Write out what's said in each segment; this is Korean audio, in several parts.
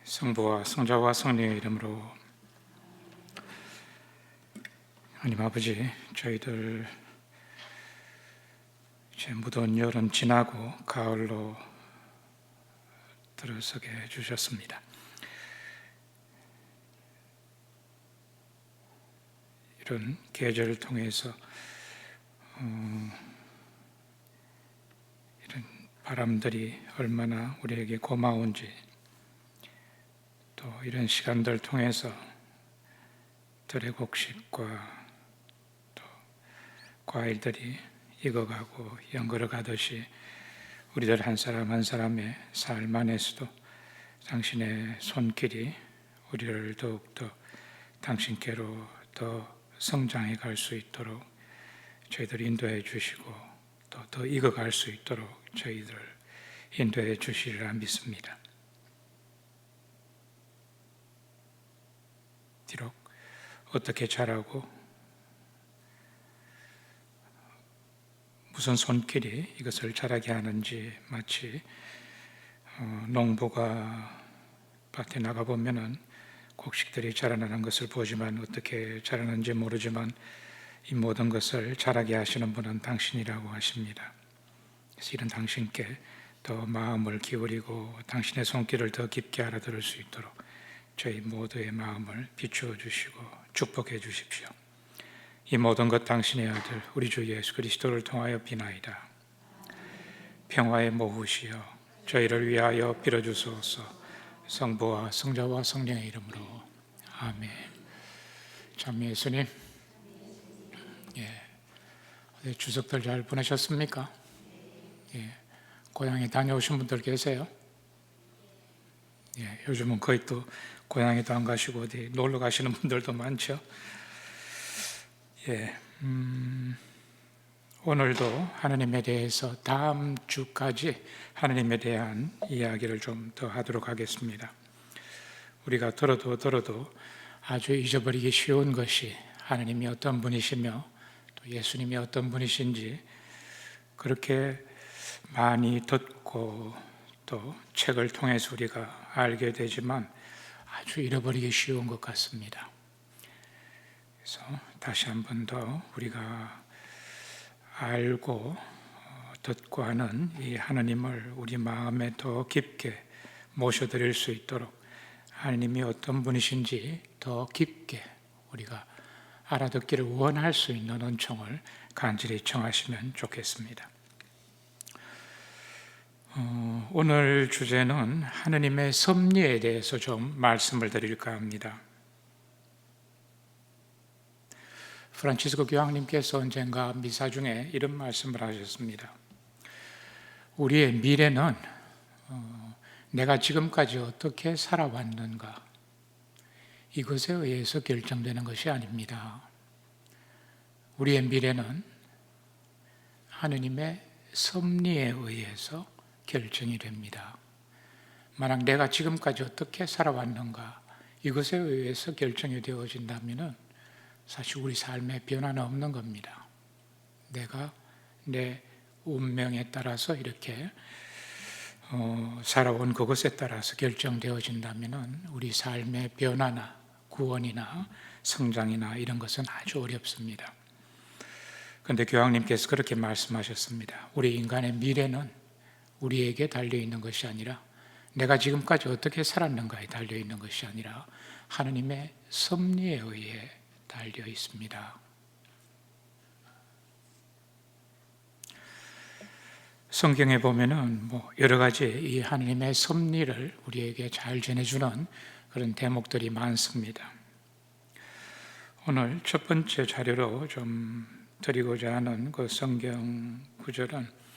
성부와 성자와 성령의 이름으로. 하나님 아버지, 저희들 이제 무더운 여름 지나고 가을로 들어서게 해주셨습니다. 이런 계절을 통해서 이런 바람들이 얼마나 우리에게 고마운지, 또 이런 시간들 통해서 들의 곡식과 또 과일들이 익어가고 연걸어가듯이 우리들 한 사람 한 사람의 삶 안에서도 당신의 손길이 우리를 더욱더 당신께로 더 성장해 갈 수 있도록 저희들 인도해 주시고, 또 더 익어갈 수 있도록 저희들 인도해 주시리라 믿습니다. 비록 어떻게 자라고 무슨 손길이 이것을 자라게 하는지, 마치 농부가 밭에 나가보면은 곡식들이 자라나는 것을 보지만 어떻게 자라는지 모르지만 이 모든 것을 자라게 하시는 분은 당신이라고 하십니다. 그래서 이런 당신께 더 마음을 기울이고 당신의 손길을 더 깊게 알아들을 수 있도록 저희 모두의 마음을 비추어 주시고 축복해 주십시오. 이 모든 것 당신의 아들 우리 주 예수 그리스도를 통하여 비나이다. 평화의 모후시여, 저희를 위하여 빌어주소서. 성부와 성자와 성령의 이름으로 아멘. 참 예수님, 추석들 잘 보내셨습니까? 고향에 다녀오신 분들 계세요? 요즘은 거의 또 고향에도 안 가시고 어디 놀러 가시는 분들도 많죠. 오늘도 하나님에 대해서 다음 주까지 하나님에 대한 이야기를 좀 더 하도록 하겠습니다. 우리가 들어도 아주 잊어버리기 쉬운 것이 하나님이 어떤 분이시며 또 예수님이 어떤 분이신지 그렇게 많이 듣고 또 책을 통해서 우리가 알게 되지만 아주 잃어버리기 쉬운 것 같습니다. 그래서 다시 한 번 더 우리가 알고 듣고 하는 이 하나님을 우리 마음에 더 깊게 모셔드릴 수 있도록 하나님이 어떤 분이신지 더 깊게 우리가 알아듣기를 원할 수 있는 은총을 간절히 청하시면 좋겠습니다. 오늘 주제는 하느님의 섭리에 대해서 좀 말씀을 드릴까 합니다. 프란치스코 교황님께서 언젠가 미사 중에 이런 말씀을 하셨습니다. 우리의 미래는 내가 지금까지 어떻게 살아왔는가, 이것에 의해서 결정되는 것이 아닙니다. 우리의 미래는 하느님의 섭리에 의해서 결정이 됩니다. 만약 내가 지금까지 어떻게 살아왔는가, 이것에 의해서 결정이 되어진다면 사실 우리 삶에 변화는 없는 겁니다. 내가 내 운명에 따라서 이렇게 살아온 그것에 따라서 결정되어진다면 우리 삶의 변화나 구원이나 성장이나 이런 것은 아주 어렵습니다. 그런데 교황님께서 그렇게 말씀하셨습니다. 우리 인간의 미래는 우리에게 달려있는 것이 아니라, 내가 지금까지 어떻게 살았는가에 달려있는 것이 아니라 하느님의 섭리에 의해 달려 있습니다. 성경에 보면은 여러 가지 이 하나님의 섭리를 우리에게 잘 전해주는 그런 대목들이 많습니다. 오늘 첫 번째 자료로 좀 드리고자 하는 그 성경 구절은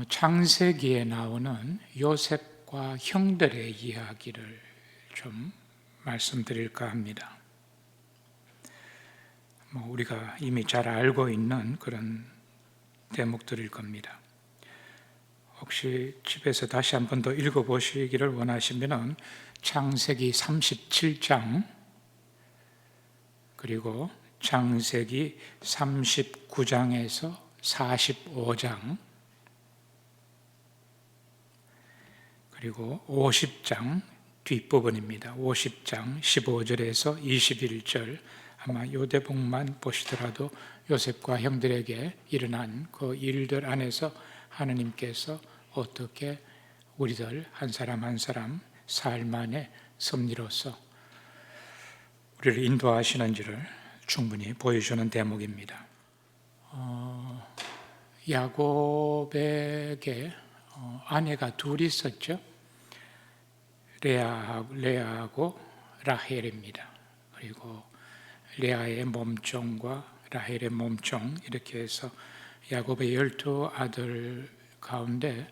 창세기에 나오는 요셉과 형들의 이야기를 좀 말씀드릴까 합니다. 우리가 이미 잘 알고 있는 그런 대목들일 겁니다. 혹시 집에서 다시 한 번 더 읽어보시기를 원하시면 창세기 37장 그리고 창세기 39장에서 45장 그리고 50장 뒷부분입니다. 50장 15절에서 21절, 아마 요 대목만 보시더라도 요셉과 형들에게 일어난 그 일들 안에서 하나님께서 어떻게 우리들 한 사람 한 사람 삶 안에 섭리로서 우리를 인도하시는지를 충분히 보여주는 대목입니다. 야곱에게 아내가 둘이 있었죠. 레아하고 라헬입니다. 그리고 레아의 몸종과 라헬의 몸종, 이렇게 해서 야곱의 12아들 가운데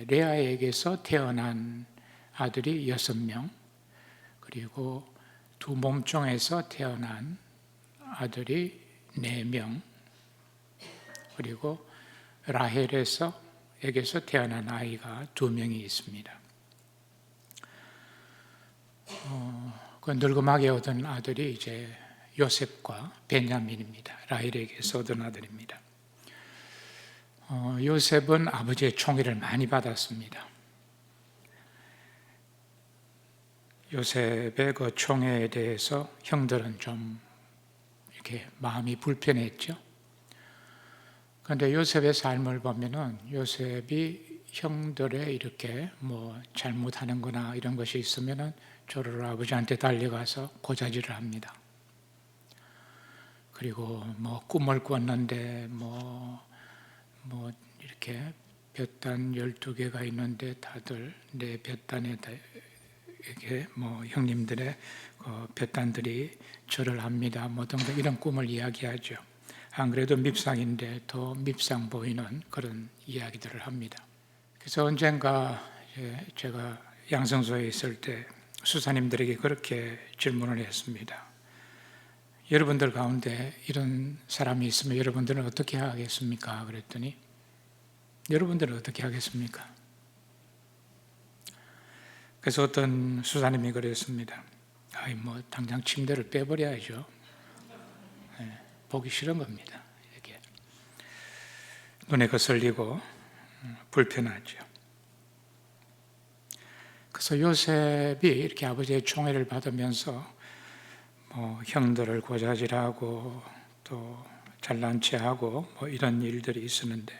레아에게서 태어난 아들이 6명, 그리고 두 몸종에서 태어난 아들이 4명, 그리고 라헬에게서 태어난 아이가 2명이 있습니다. 그 늙음하게 얻은 아들이 이제 요셉과 베냐민입니다. 라헬에게서 얻은 아들입니다. 요셉은 아버지의 총애를 많이 받았습니다. 요셉의 그 총애에 대해서 형들은 좀 이렇게 마음이 불편했죠. 그런데 요셉의 삶을 보면은 요셉이 형들의 이렇게 뭐 잘못하는 거나 이런 것이 있으면은 저를 아버지한테 달려가서 고자질을 합니다. 그리고 뭐 꿈을 꿨는데 뭐 이렇게 볕단 12개가 있는데 다들 내 볕단에 이렇게 뭐 형님들의 그 볕단들이 절을 합니다. 뭐 등등 이런 꿈을 이야기하죠. 안 그래도 밉상인데 더 밉상 보이는 그런 이야기들을 합니다. 그래서 언젠가 제가 양성소에 있을 때 수사님들에게 그렇게 질문을 했습니다. 여러분들 가운데 이런 사람이 있으면 여러분들은 어떻게 하겠습니까? 그랬더니 여러분들은 어떻게 하겠습니까? 그래서 어떤 수사님이 그랬습니다. 뭐 당장 침대를 빼버려야죠. 보기 싫은 겁니다. 이렇게 눈에 거슬리고 불편하죠. 그래서 요셉이 이렇게 아버지의 총애를 받으면서 뭐 형들을 고자질하고 또 잘난 체하고 뭐 이런 일들이 있었는데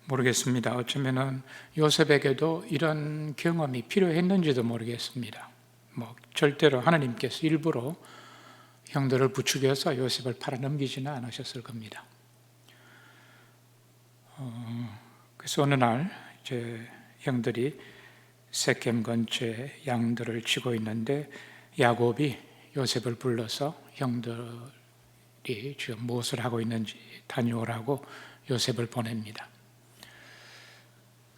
모르겠습니다. 어쩌면은 요셉에게도 이런 경험이 필요했는지도 모르겠습니다. 뭐 절대로 하나님께서 일부러 형들을 부추겨서 요셉을 팔아넘기지는 않으셨을 겁니다. 그래서 어느 날 이제 형들이 세겜 근처에 양들을 치고 있는데 야곱이 요셉을 불러서 형들이 지금 무엇을 하고 있는지 다녀오라고 요셉을 보냅니다.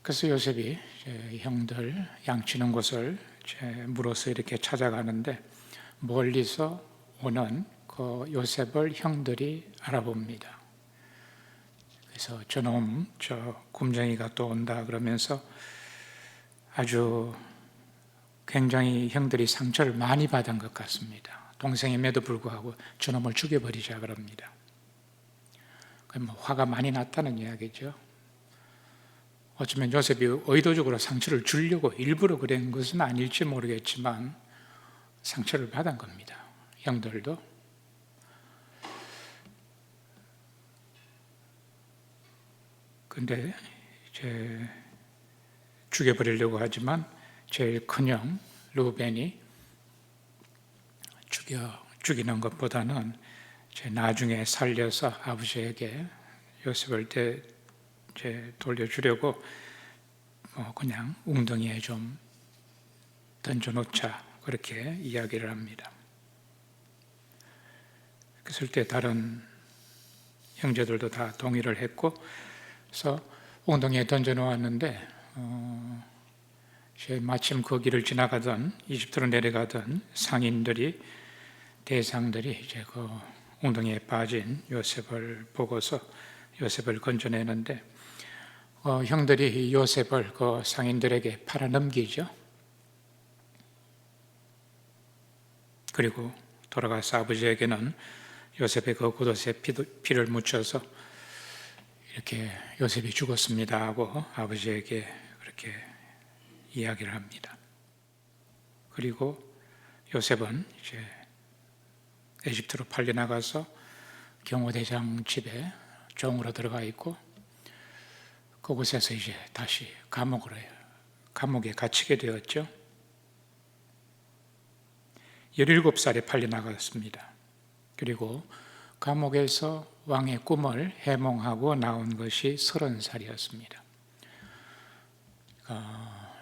그래서 요셉이 형들 양치는 곳을 물어서 이렇게 찾아가는데 멀리서 오는 그 요셉을 형들이 알아봅니다. 그래서 저놈 저 굼쟁이가 또 온다 그러면서 아주 굉장히 형들이 상처를 많이 받은 것 같습니다. 동생임에도 불구하고 저놈을 죽여버리자 그럽니다. 뭐 화가 많이 났다는 이야기죠. 어쩌면 요셉이 의도적으로 상처를 주려고 일부러 그런 것은 아닐지 모르겠지만 상처를 받은 겁니다. 형들도. 근데 이제 죽여버리려고 하지만 제일 큰 형 루벤이 죽이는 것보다는 나중에 살려서 아버지에게 요셉을 돌려주려고 그냥 웅덩이에 좀 던져놓자 그렇게 이야기를 합니다. 그랬을 때 다른 형제들도 다 동의를 했고 그래서 웅덩이에 던져놓았는데 마침 그 길을 지나가던 이집트로 내려가던 상인들이 대상들이 이제 그 웅덩이에 빠진 요셉을 보고서 요셉을 건져내는데 형들이 요셉을 그 상인들에게 팔아넘기죠. 그리고 돌아가서 아버지에게는 요셉의 그 겉옷에 피를 묻혀서 이렇게 요셉이 죽었습니다 하고 아버지에게 그렇게 이야기를 합니다. 그리고 요셉은 이제 에집트로 팔려나가서 경호대장 집에 종으로 들어가 있고, 그곳에서 이제 다시 감옥에 갇히게 되었죠. 17살에 팔려나갔습니다. 그리고 감옥에서 왕의 꿈을 해몽하고 나온 것이 30살이었습니다.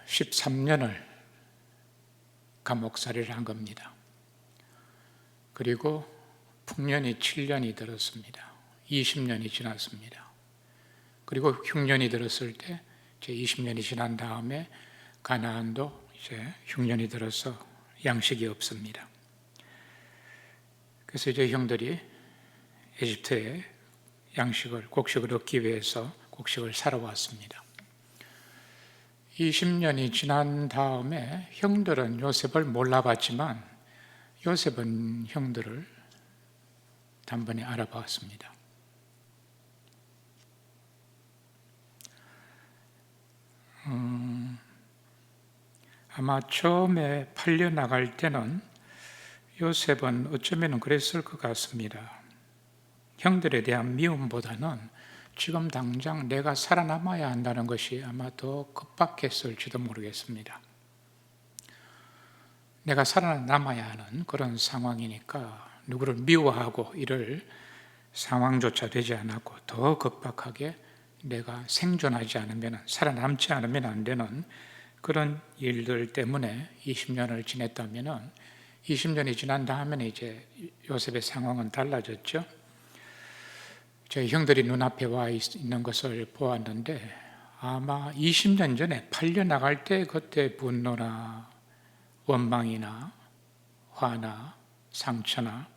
13년을 감옥살이를 한 겁니다. 그리고 풍년이 7년이 들었습니다. 20년이 지났습니다. 그리고 흉년이 들었을 때 이제 20년이 지난 다음에 가나안도 이제 흉년이 들어서 양식이 없습니다. 그래서 이제 형들이 에집트에 곡식을 얻기 위해서 곡식을 사러 왔습니다. 20년이 지난 다음에 형들은 요셉을 몰라봤지만 요셉은 형들을 단번에 알아봤습니다. 아마 처음에 팔려나갈 때는 요셉은 어쩌면 그랬을 것 같습니다. 형들에 대한 미움보다는 지금 당장 내가 살아남아야 한다는 것이 아마 더 급박했을지도 모르겠습니다. 내가 살아남아야 하는 그런 상황이니까 누구를 미워하고 이럴 상황조차 되지 않았고, 더 급박하게 내가 생존하지 않으면, 살아남지 않으면 안 되는 그런 일들 때문에 20년을 지냈다면, 20년이 지난 다음에는 이제 요셉의 상황은 달라졌죠. 제 형들이 눈앞에 와 있는 것을 보았는데, 아마 20년 전에 팔려나갈 때 그때 분노나 원망이나 화나 상처나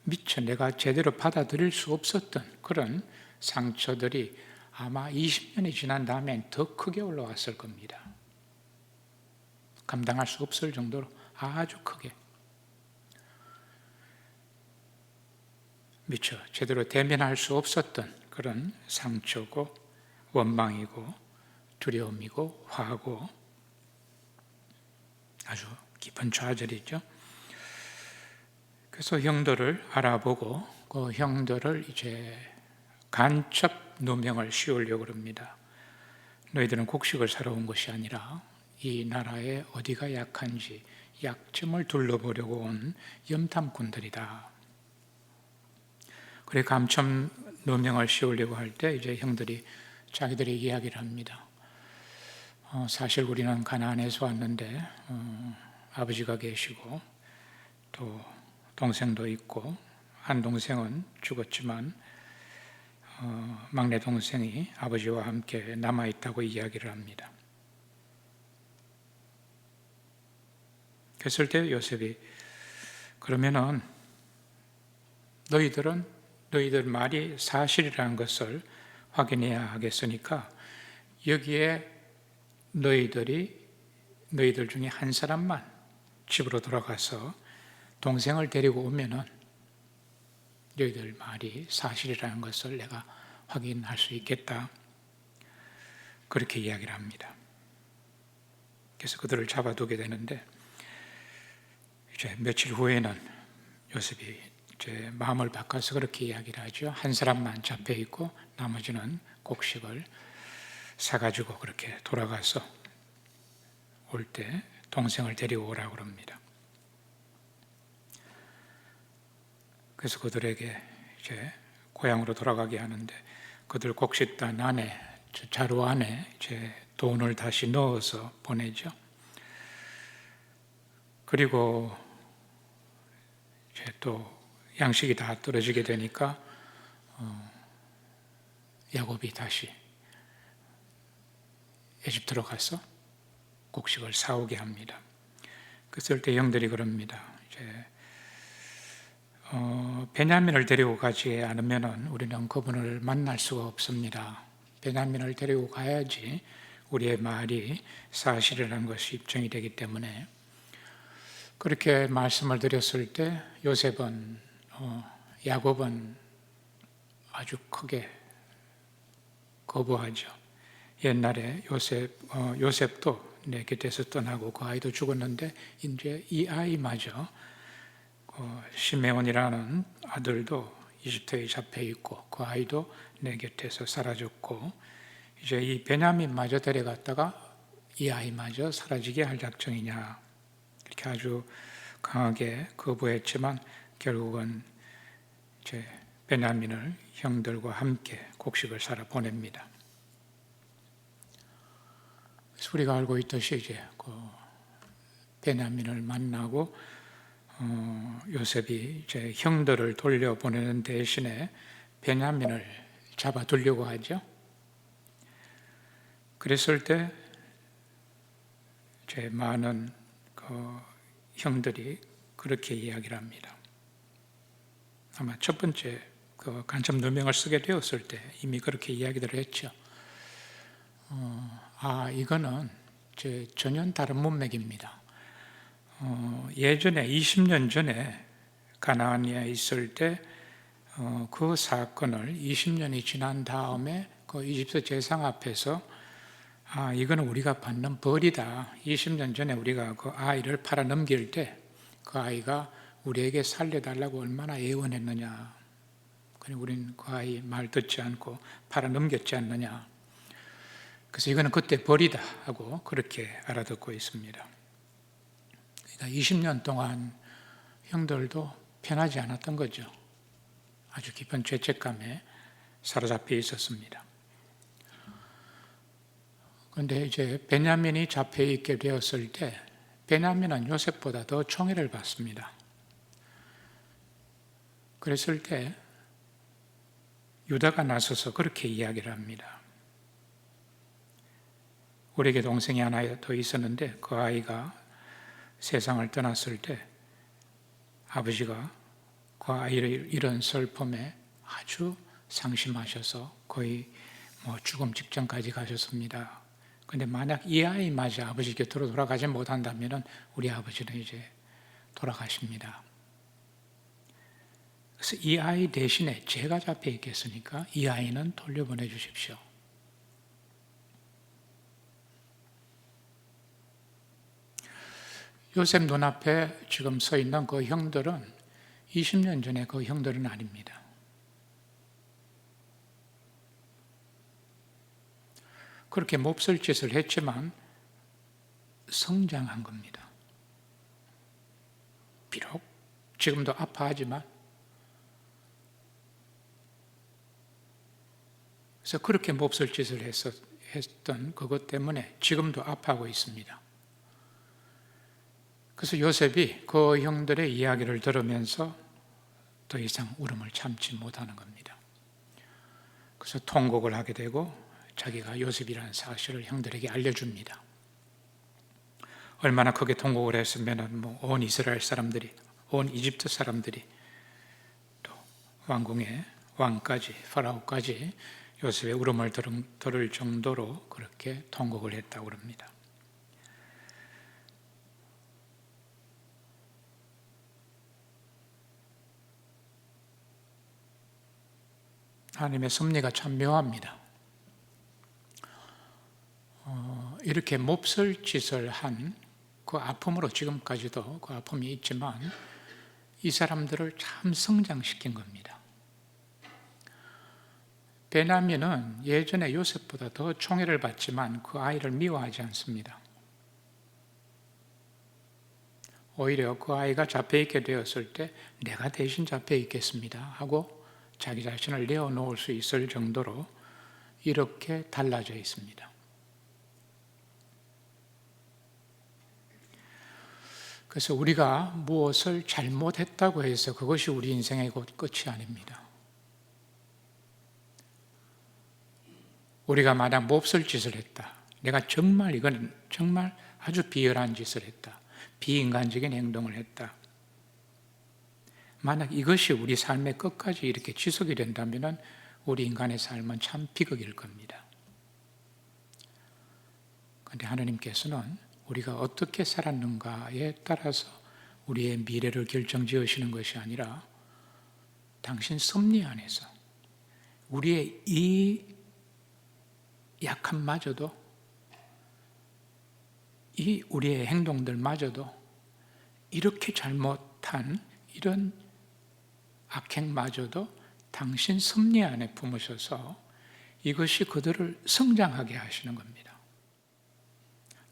미처 내가 제대로 받아들일 수 없었던 그런 상처들이 아마 20년이 지난 다음엔 더 크게 올라왔을 겁니다. 감당할 수 없을 정도로 아주 크게, 미처 제대로 대면할 수 없었던 그런 상처고 원망이고 두려움이고 화고 아주 깊은 좌절이죠. 그래서 형들을 알아보고 그 형들을 이제 간첩 누명을 씌우려고 합니다. 너희들은 곡식을 사러 온 것이 아니라 이 나라의 어디가 약한지 약점을 둘러보려고 온 염탐꾼들이다. 그래 간첩 누명을 씌우려고 할 때 이제 형들이 자기들의 이야기를 합니다. 사실 우리는 가나안에서 왔는데 아버지가 계시고 또 동생도 있고, 한 동생은 죽었지만 막내 동생이 아버지와 함께 남아있다고 이야기를 합니다. 그랬을 때 요셉이 그러면은 너희들 말이 사실이라는 것을 확인해야 하겠으니까 여기에 너희들 중에 한 사람만 집으로 돌아가서 동생을 데리고 오면은 너희들 말이 사실이라는 것을 내가 확인할 수 있겠다. 그렇게 이야기를 합니다. 그래서 그들을 잡아두게 되는데, 이제 며칠 후에는 요셉이 이제 마음을 바꿔서 그렇게 이야기를 하죠. 한 사람만 잡혀 있고 나머지는 곡식을 사가지고 그렇게 돌아가서 올 때 동생을 데리고 오라고 합니다. 그래서 그들에게 이제 고향으로 돌아가게 하는데, 그들 곡식단 안에, 자루 안에 이제 돈을 다시 넣어서 보내죠. 그리고 이제 또 양식이 다 떨어지게 되니까 야곱이 다시 에집트로 가서 곡식을 사오게 합니다. 그랬을 때 형들이 그럽니다. 이제 베냐민을 데리고 가지 않으면 우리는 그분을 만날 수가 없습니다. 베냐민을 데리고 가야지 우리의 말이 사실이라는 것이 입증이 되기 때문에, 그렇게 말씀을 드렸을 때 야곱은 아주 크게 거부하죠. 옛날에 요셉도 내 곁에서 떠나고 그 아이도 죽었는데 이제 이 아이마저 시메온이라는 아들도 이집트에 잡혀 있고 그 아이도 내 곁에서 사라졌고 이제 이 베냐민마저 데려갔다가 이 아이마저 사라지게 할 작정이냐 이렇게 아주 강하게 거부했지만 결국은 이제 베냐민을 형들과 함께 곡식을 사러 보냅니다. 그래서 우리가 알고 있듯이 이제 그 베냐민을 만나고 요셉이 이제 형들을 돌려보내는 대신에 베냐민을 잡아두려고 하죠. 그랬을 때 제 많은 그 형들이 그렇게 이야기를 합니다. 아마 첫 번째 그 간첩 누명을 쓰게 되었을 때 이미 그렇게 이야기들을 했죠. 이거는 전혀 다른 문맥입니다. 예전에 20년 전에 가나안에 있을 때 그 사건을 20년이 지난 다음에 그 이집트 제상 앞에서 이거는 우리가 받는 벌이다. 20년 전에 우리가 그 아이를 팔아 넘길 때 그 아이가 우리에게 살려달라고 얼마나 애원했느냐. 그리고 우리는 그 아이 말 듣지 않고 팔아 넘겼지 않느냐. 그래서 이거는 그때 벌이다 하고 그렇게 알아듣고 있습니다. 그러니까 20년 동안 형들도 편하지 않았던 거죠. 아주 깊은 죄책감에 사로잡혀 있었습니다. 그런데 이제 베냐민이 잡혀 있게 되었을 때 베냐민은 요셉보다 더 총애를 받습니다. 그랬을 때 유다가 나서서 그렇게 이야기를 합니다. 우리에게 동생이 하나 더 있었는데 그 아이가 세상을 떠났을 때 아버지가 그 아이를 잃은 슬픔에 아주 상심하셔서 거의 죽음 직전까지 가셨습니다. 그런데 만약 이 아이마저 아버지 곁으로 돌아가지 못한다면 우리 아버지는 이제 돌아가십니다. 그래서 이 아이 대신에 제가 잡혀 있겠으니까 이 아이는 돌려보내 주십시오. 요셉 눈앞에 지금 서 있는 그 형들은 20년 전에 그 형들은 아닙니다. 그렇게 몹쓸 짓을 했지만 성장한 겁니다. 비록 지금도 아파하지만 그래서 그렇게 몹쓸 짓을 했던 그것 때문에 지금도 아파하고 있습니다. 그래서 요셉이 그 형들의 이야기를 들으면서 더 이상 울음을 참지 못하는 겁니다. 그래서 통곡을 하게 되고 자기가 요셉이라는 사실을 형들에게 알려줍니다. 얼마나 크게 통곡을 했으면 온 이스라엘 사람들이, 온 이집트 사람들이 또 왕궁의 왕까지, 파라오까지 요셉의 울음을 들을 정도로 그렇게 통곡을 했다고 합니다. 하나님의 섭리가 참 묘합니다. 이렇게 몹쓸 짓을 한 그 아픔으로 지금까지도 그 아픔이 있지만 이 사람들을 참 성장시킨 겁니다. 베냐민은 예전에 요셉보다 더 총애를 받지만 그 아이를 미워하지 않습니다. 오히려 그 아이가 잡혀 있게 되었을 때 내가 대신 잡혀 있겠습니다 하고 자기 자신을 내어놓을 수 있을 정도로 이렇게 달라져 있습니다. 그래서 우리가 무엇을 잘못했다고 해서 그것이 우리 인생의 끝이 아닙니다. 우리가 만약 몹쓸 짓을 했다. 내가 정말 이건 정말 아주 비열한 짓을 했다. 비인간적인 행동을 했다. 만약 이것이 우리 삶의 끝까지 이렇게 지속이 된다면 우리 인간의 삶은 참 비극일 겁니다. 그런데 하나님께서는 우리가 어떻게 살았는가에 따라서 우리의 미래를 결정지으시는 것이 아니라 당신 섭리 안에서 우리의 이 약함마저도 이 우리의 행동들마저도 이렇게 잘못한 이런 악행마저도 당신 섭리 안에 품으셔서 이것이 그들을 성장하게 하시는 겁니다.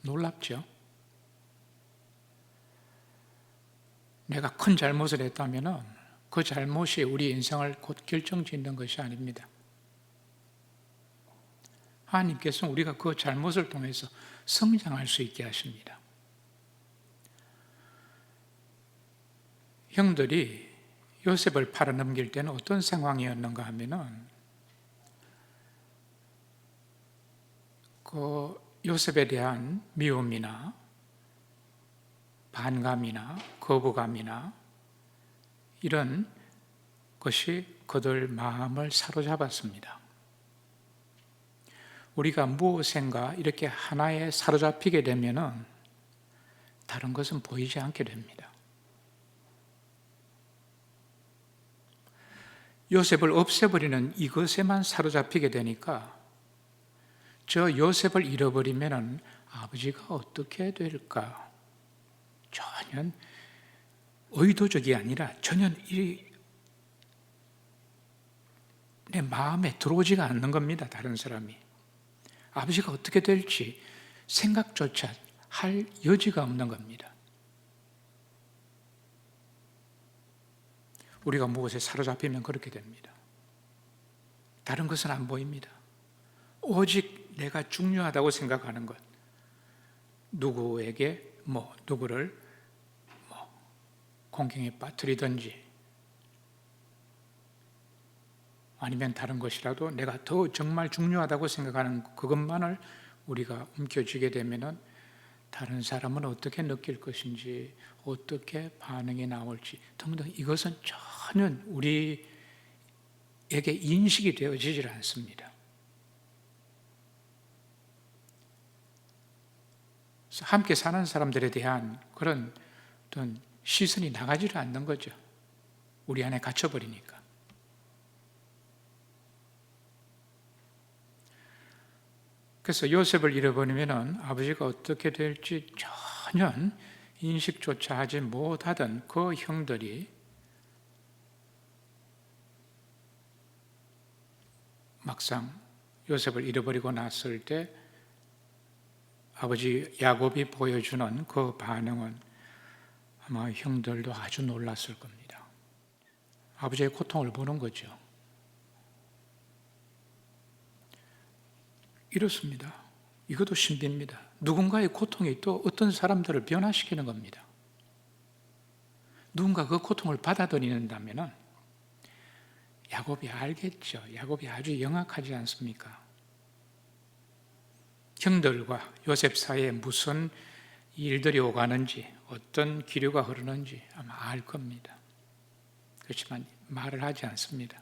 놀랍죠? 내가 큰 잘못을 했다면 그 잘못이 우리 인생을 곧 결정짓는 것이 아닙니다. 하나님께서는 우리가 그 잘못을 통해서 성장할 수 있게 하십니다. 형들이 요셉을 팔아넘길 때는 어떤 상황이었는가 하면은 그 요셉에 대한 미움이나 반감이나 거부감이나 이런 것이 그들 마음을 사로잡았습니다. 우리가 무엇인가 이렇게 하나에 사로잡히게 되면은 다른 것은 보이지 않게 됩니다. 요셉을 없애버리는 이것에만 사로잡히게 되니까 저 요셉을 잃어버리면 아버지가 어떻게 될까? 전혀 의도적이 아니라 전혀 내 마음에 들어오지가 않는 겁니다. 다른 사람이. 아버지가 어떻게 될지 생각조차 할 여지가 없는 겁니다. 우리가 무엇에 사로잡히면 그렇게 됩니다. 다른 것은 안 보입니다. 오직 내가 중요하다고 생각하는 것, 누구에게 누구를 공경에 빠뜨리든지 아니면 다른 것이라도 내가 더 정말 중요하다고 생각하는 그것만을 우리가 움켜쥐게 되면은 다른 사람은 어떻게 느낄 것인지, 어떻게 반응이 나올지 등등 이것은 전혀 우리에게 인식이 되어지질 않습니다. 함께 사는 사람들에 대한 그런 어떤 시선이 나가지를 않는 거죠. 우리 안에 갇혀버리니까. 그래서 요셉을 잃어버리면 아버지가 어떻게 될지 전혀 인식조차 하지 못하던 그 형들이 막상 요셉을 잃어버리고 났을 때 아버지 야곱이 보여주는 그 반응은 아마 형들도 아주 놀랐을 겁니다. 아버지의 고통을 보는 거죠. 이렇습니다. 이것도 신비입니다. 누군가의 고통이 또 어떤 사람들을 변화시키는 겁니다. 누군가 그 고통을 받아들인다면 야곱이 알겠죠. 야곱이 아주 영악하지 않습니까? 형들과 요셉 사이에 무슨 일들이 오가는지 어떤 기류가 흐르는지 아마 알 겁니다. 그렇지만 말을 하지 않습니다.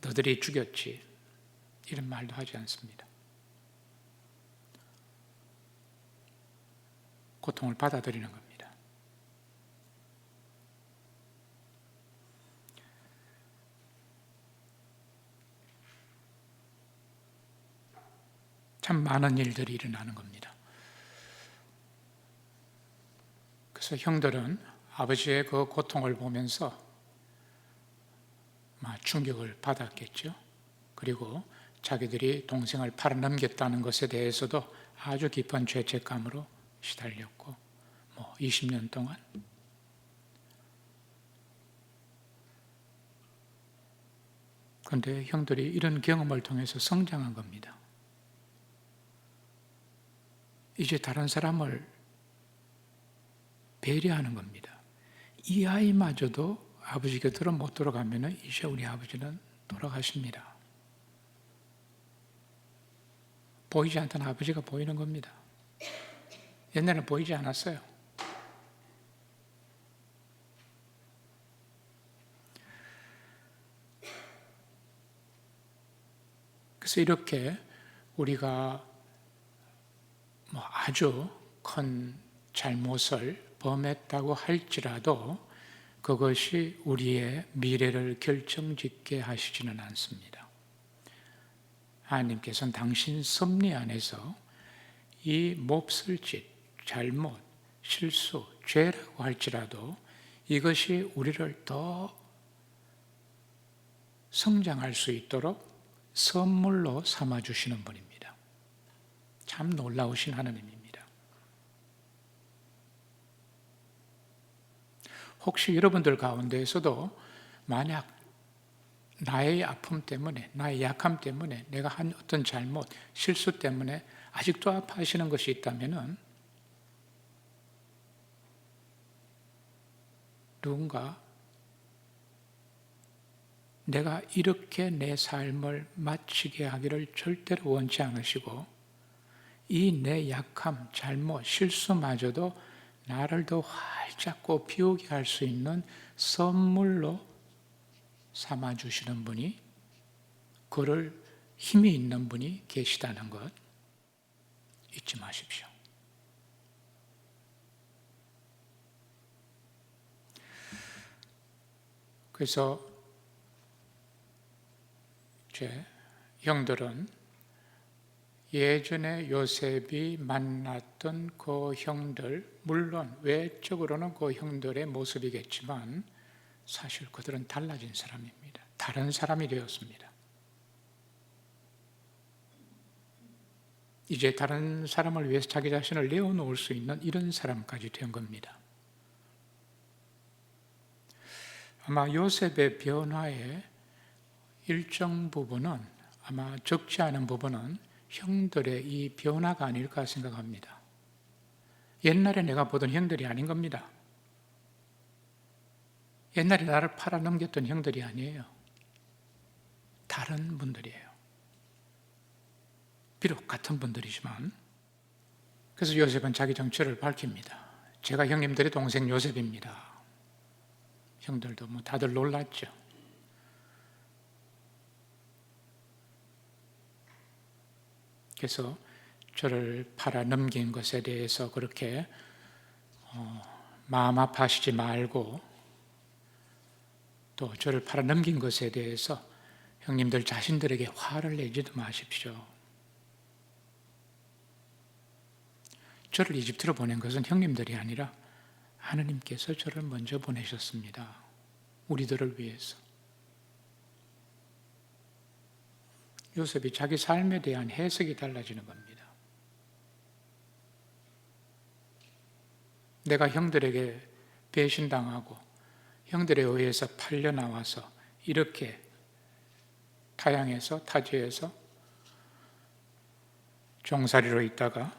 너들이 죽였지 이런 말도 하지 않습니다. 고통을 받아들이는 겁니다. 참 많은 일들이 일어나는 겁니다. 그래서 형들은 아버지의 그 고통을 보면서 충격을 받았겠죠. 그리고 자기들이 동생을 팔아넘겼다는 것에 대해서도 아주 깊은 죄책감으로 시달렸고 20년 동안 그런데 형들이 이런 경험을 통해서 성장한 겁니다. 이제 다른 사람을 배려하는 겁니다. 이 아이마저도 아버지 곁으로 못 돌아가면 이제 우리 아버지는 돌아가십니다. 보이지 않던 아버지가 보이는 겁니다. 옛날에는 보이지 않았어요. 그래서 이렇게 우리가 아주 큰 잘못을 범했다고 할지라도 그것이 우리의 미래를 결정짓게 하시지는 않습니다. 하나님께서는 당신 섭리 안에서 이 몹쓸 짓, 잘못, 실수, 죄라고 할지라도 이것이 우리를 더 성장할 수 있도록 선물로 삼아주시는 분입니다. 참 놀라우신 하나님입니다. 혹시 여러분들 가운데에서도 만약 나의 아픔 때문에, 나의 약함 때문에, 내가 한 어떤 잘못, 실수 때문에 아직도 아파하시는 것이 있다면 누군가 내가 이렇게 내 삶을 마치게 하기를 절대로 원치 않으시고 이 내 약함, 잘못, 실수마저도 나를 더 활짝 피우게 할 수 있는 선물로 삼아주시는 분이, 그를 힘이 있는 분이 계시다는 것 잊지 마십시오. 그래서 제 형들은 예전에 요셉이 만났던 그 형들, 물론 외적으로는 그 형들의 모습이겠지만 사실 그들은 달라진 사람입니다. 다른 사람이 되었습니다. 이제 다른 사람을 위해서 자기 자신을 내어놓을 수 있는 이런 사람까지 된 겁니다. 아마 요셉의 변화의 일정 부분은, 아마 적지 않은 부분은 형들의 이 변화가 아닐까 생각합니다. 옛날에 내가 보던 형들이 아닌 겁니다. 옛날에 나를 팔아넘겼던 형들이 아니에요. 다른 분들이에요. 비록 같은 분들이지만. 그래서 요셉은 자기 정체를 밝힙니다. 제가 형님들의 동생 요셉입니다. 형들도 다들 놀랐죠. 그래서 저를 팔아넘긴 것에 대해서 그렇게 마음 아파하시지 말고, 또 저를 팔아넘긴 것에 대해서 형님들 자신들에게 화를 내지도 마십시오. 저를 이집트로 보낸 것은 형님들이 아니라 하느님께서 저를 먼저 보내셨습니다. 우리들을 위해서. 요셉이 자기 삶에 대한 해석이 달라지는 겁니다. 내가 형들에게 배신당하고 형들에 의해서 팔려나와서 이렇게 타지에서 종살이로 있다가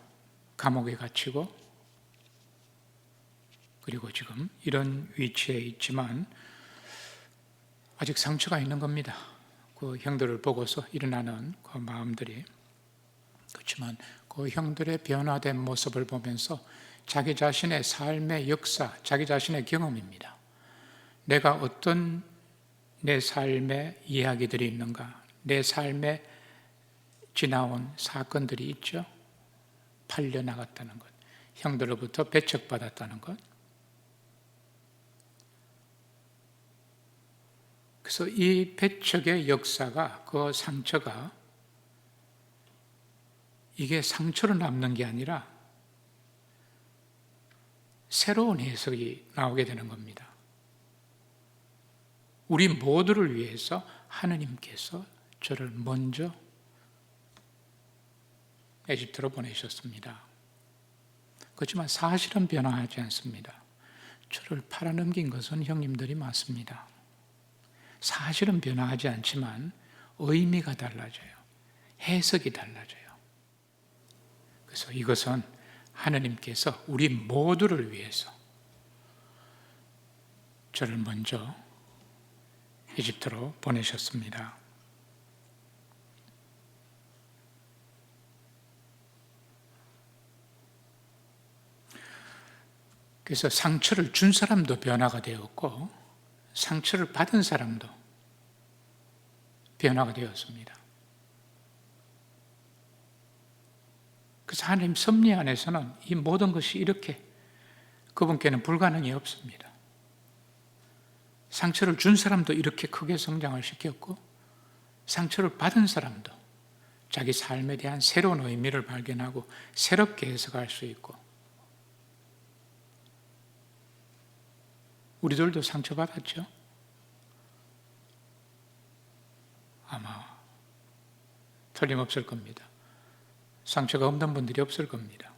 감옥에 갇히고, 그리고 지금 이런 위치에 있지만 아직 상처가 있는 겁니다. 그 형들을 보고서 일어나는 그 마음들이. 그렇지만 그 형들의 변화된 모습을 보면서 자기 자신의 삶의 역사, 자기 자신의 경험입니다. 내가 어떤 내 삶의 이야기들이 있는가, 내 삶에 지나온 사건들이 있죠. 팔려나갔다는 것, 형들로부터 배척받았다는 것. 그래서 이 배척의 역사가, 그 상처가 이게 상처로 남는 게 아니라 새로운 해석이 나오게 되는 겁니다. 우리 모두를 위해서 하느님께서 저를 먼저 에집트로 보내셨습니다. 그렇지만 사실은 변화하지 않습니다. 저를 팔아넘긴 것은 형님들이 맞습니다. 사실은 변화하지 않지만 의미가 달라져요. 해석이 달라져요. 그래서 이것은 하느님께서 우리 모두를 위해서 저를 먼저 이집트로 보내셨습니다. 그래서 상처를 준 사람도 변화가 되었고 상처를 받은 사람도 변화가 되었습니다. 그래서 하나님 섭리 안에서는 이 모든 것이 이렇게 그분께는 불가능이 없습니다. 상처를 준 사람도 이렇게 크게 성장을 시켰고 상처를 받은 사람도 자기 삶에 대한 새로운 의미를 발견하고 새롭게 해석할 수 있고, 우리들도 상처받았죠? 아마 틀림없을 겁니다. 상처가 없는 분들이 없을 겁니다.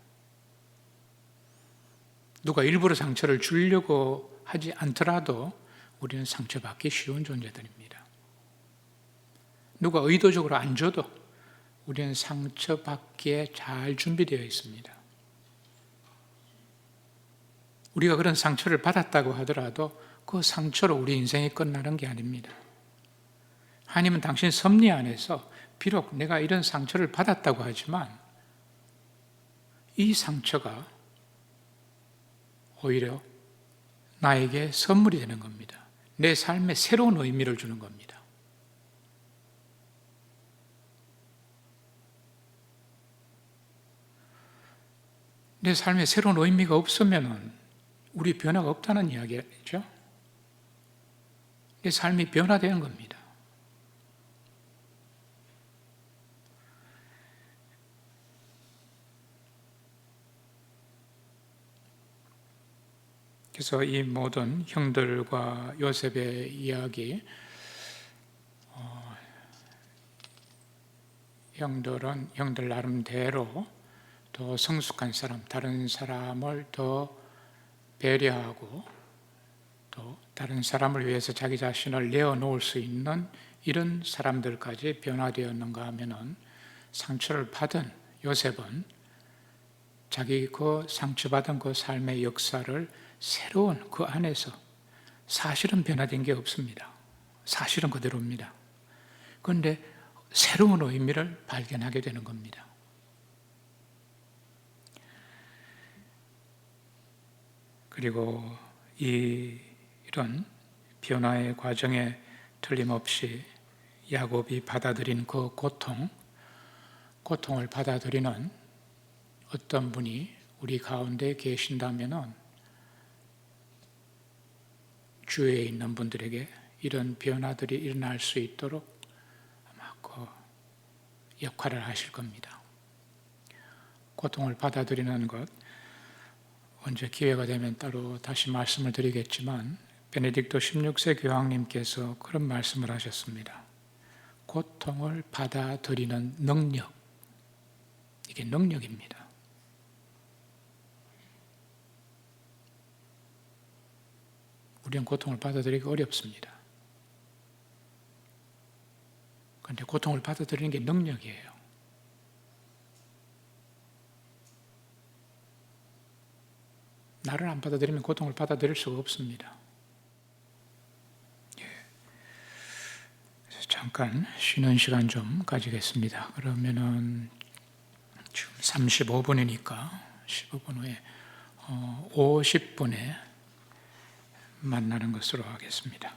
누가 일부러 상처를 주려고 하지 않더라도 우리는 상처받기 쉬운 존재들입니다. 누가 의도적으로 안 줘도 우리는 상처받기에 잘 준비되어 있습니다. 우리가 그런 상처를 받았다고 하더라도 그 상처로 우리 인생이 끝나는 게 아닙니다. 하나님은 당신 섭리 안에서 비록 내가 이런 상처를 받았다고 하지만 이 상처가 오히려 나에게 선물이 되는 겁니다. 내 삶에 새로운 의미를 주는 겁니다. 내 삶에 새로운 의미가 없으면 우리 변화가 없다는 이야기죠. 내 삶이 변화되는 겁니다. 그래서 이 모든 형들과 요셉의 이야기, 형들은 형들 나름대로 더 성숙한 사람, 다른 사람을 더 배려하고 또 다른 사람을 위해서 자기 자신을 내어놓을 수 있는 이런 사람들까지 변화되었는가 하면은, 상처를 받은 요셉은 자기 그 상처받은 그 삶의 역사를 새로운 그 안에서 사실은 변화된 게 없습니다. 사실은 그대로입니다. 그런데 새로운 의미를 발견하게 되는 겁니다. 그리고 이런 변화의 과정에 틀림없이 야곱이 받아들인 그 고통을 받아들이는 어떤 분이 우리 가운데 계신다면은 주위에 있는 분들에게 이런 변화들이 일어날 수 있도록 아마 그 역할을 하실 겁니다. 고통을 받아들이는 것, 언제 기회가 되면 따로 다시 말씀을 드리겠지만, 베네딕토 16세 교황님께서 그런 말씀을 하셨습니다. 고통을 받아들이는 능력, 이게 능력입니다. 우리는 고통을 받아들이기 어렵습니다. 그런데 고통을 받아들이는 게 능력이에요. 나를 안 받아들이면 고통을 받아들일 수가 없습니다. 그래서 잠깐 쉬는 시간 좀 가지겠습니다. 그러면은 지금 35분이니까 15분 후에 50분에 만나는 것으로 하겠습니다.